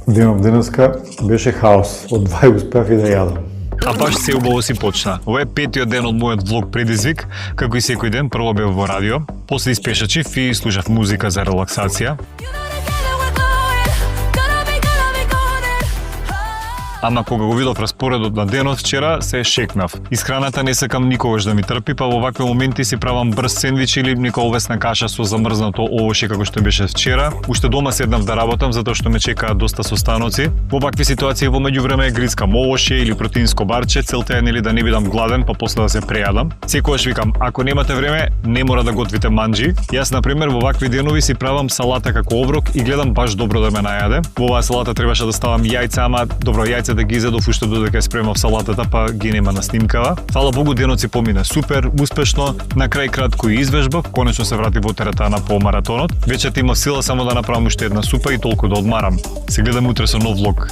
Денот денеска беше хаос. Од 2 успеав и да јадам. А баш се убаво си почна. Ова е 5-тиот ден од мојот влог предизвик, како и секој ден прво бев во радио, после испешачив и слушав музика за релаксација. Ама кога го видов распоредот на денот вчера, се шекнав. Исхраната не сакам никогаш да ми трпи, па во вакви моменти си правам брз сендвич или нека овесна каша со замрзнато овоше како што беше вчера. Уште дома седнав да работам затоа што ме чекаат доста состаноци. Во вакви ситуации во меѓувреме грицкам овоше или протеинско барче, целта е нели да не бидам гладен, па после да се прејадам. Секогаш викам, ако немате време, не мора да готвите манџи. Јас на пример во вакви денови си правам салата како оброк и гледам баш добро да ме најаде. Во оваа салата требаше да ставам јајца, ама добро јајца да ги изедов уште додека ја спремав салатата, па ги нема на снимкава. Фала Богу, денот си помина супер, успешно, на крај кратко и извежбав, конечно се вратив во теретана по маратонот. Вечерта имав сила само да направам уште една супа и толку да одмарам. Се гледам утре со нов влог.